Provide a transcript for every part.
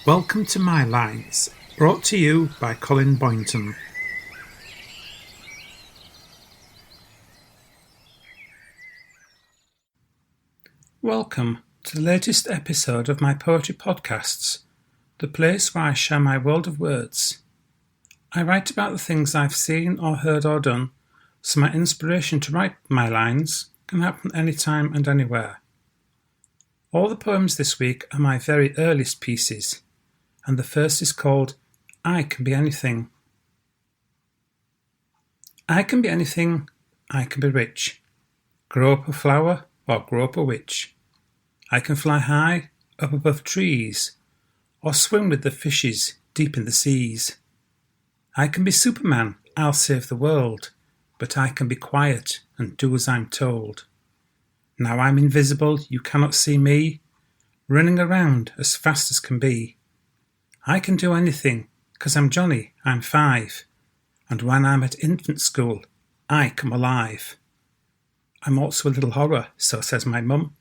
Welcome to My Lines, brought to you by Colin Boynton. Welcome to the latest episode of my poetry podcasts, the place where I share my world of words. I write about the things I've seen or heard or done, so my inspiration to write my lines can happen anytime and anywhere. All the poems this week are my very earliest pieces, and the first is called I Can Be Anything. I can be anything, I can be rich, grow up a flower or grow up a witch. I can fly high, up above trees, or swim with the fishes deep in the seas. I can be Superman, I'll save the world, but I can be quiet and do as I'm told. Now I'm invisible, you cannot see me, running around as fast as can be. I can do anything, 'cause I'm Johnny, I'm 5, and when I'm at infant school, I come alive. I'm also a little horror, so says my mum.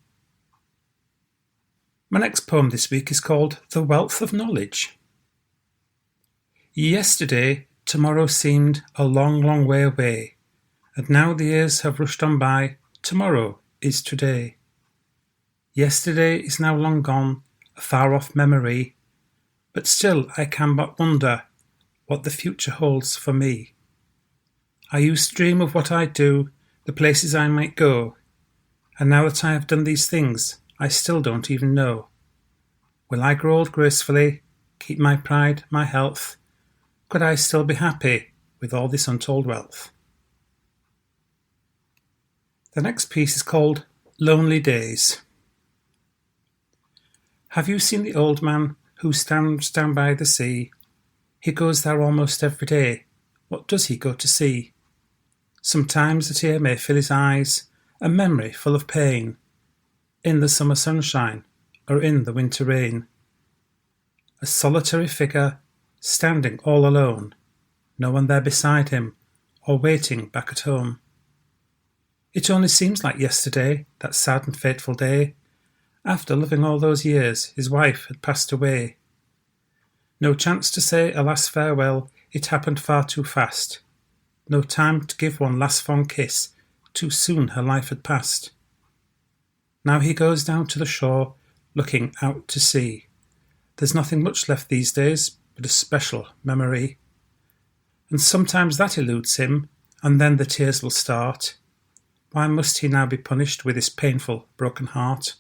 My next poem this week is called The Wealth of Knowledge. Yesterday, tomorrow seemed a long, long way away, and now the years have rushed on by, tomorrow is today. Yesterday is now long gone, a far-off memory, but still I can but wonder what the future holds for me. I used to dream of what I'd do, the places I might go, and now that I have done these things, I still don't even know. Will I grow old gracefully, keep my pride, my health? Could I still be happy with all this untold wealth? The next piece is called Lonely Days. Have you seen the old man who stands down by the sea? He goes there almost every day. What does he go to see? Sometimes a tear may fill his eyes, a memory full of pain, in the summer sunshine or in the winter rain. A solitary figure, standing all alone, no one there beside him or waiting back at home. It only seems like yesterday, that sad and fateful day. After loving all those years, his wife had passed away. No chance to say a last farewell, it happened far too fast. No time to give one last fond kiss, too soon her life had passed. Now he goes down to the shore, looking out to sea. There's nothing much left these days but a special memory. And sometimes that eludes him, and then the tears will start. Why must he now be punished with his painful, broken heart?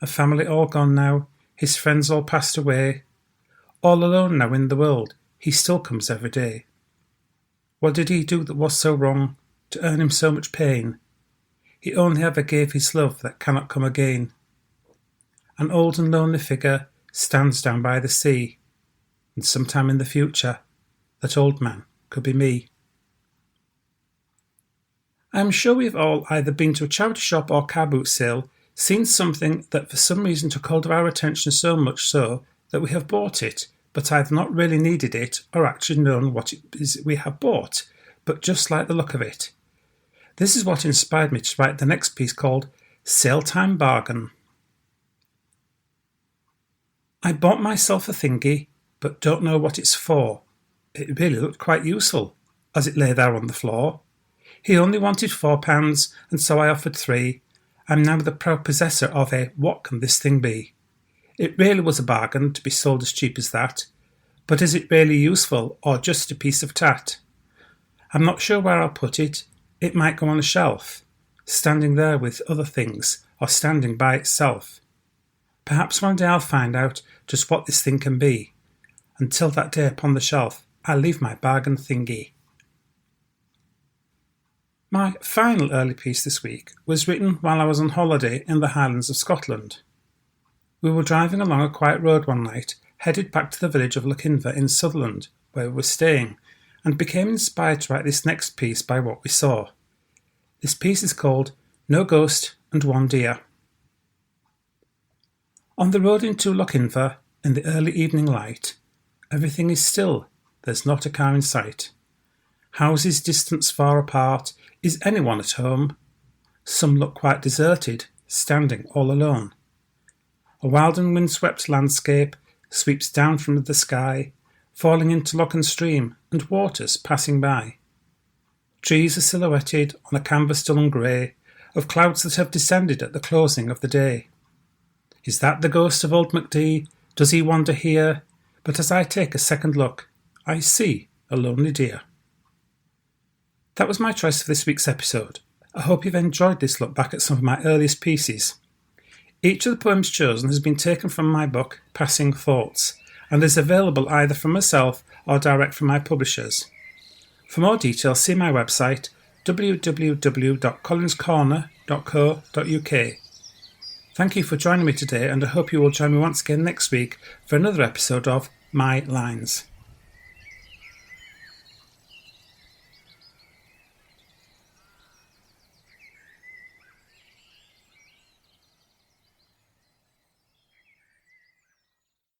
A family all gone now, his friends all passed away. All alone now in the world, he still comes every day. What did he do that was so wrong, to earn him so much pain? He only ever gave his love that cannot come again. An old and lonely figure stands down by the sea, and sometime in the future, that old man could be me. I am sure we've all either been to a charity shop or car boot sale, seen something that for some reason took hold of our attention so much so that we have bought it, but either not really needed it or actually known what it is we have bought, but just like the look of it. This is what inspired me to write the next piece called Sale Time Bargain. I bought myself a thingy, but don't know what it's for. It really looked quite useful, as it lay there on the floor. He only wanted £4, and so I offered 3. I'm now the proud possessor of a what can this thing be? It really was a bargain to be sold as cheap as that, but is it really useful or just a piece of tat? I'm not sure where I'll put it. It might go on a shelf, standing there with other things, or standing by itself. Perhaps one day I'll find out just what this thing can be. Until that day upon the shelf, I'll leave my bargain thingy. My final early piece this week was written while I was on holiday in the Highlands of Scotland. We were driving along a quiet road one night, headed back to the village of Lochinver in Sutherland, where we were staying, and became inspired to write this next piece by what we saw. This piece is called No Ghost and One Deer. On the road into Lochinver, in the early evening light, everything is still, there's not a car in sight. Houses distance far apart, is anyone at home? Some look quite deserted, standing all alone. A wild and windswept landscape, sweeps down from the sky, falling into loch and stream and waters passing by. Trees are silhouetted on a canvas dull and grey of clouds that have descended at the closing of the day. Is that the ghost of old MacD? Does he wander here? But as I take a second look, I see a lonely deer. That was my choice for this week's episode. I hope you've enjoyed this look back at some of my earliest pieces. Each of the poems chosen has been taken from my book, Passing Thoughts, and is available either from myself or direct from my publishers. For more details, see my website www.collinscorner.co.uk. Thank you for joining me today, and I hope you will join me once again next week for another episode of My Lines.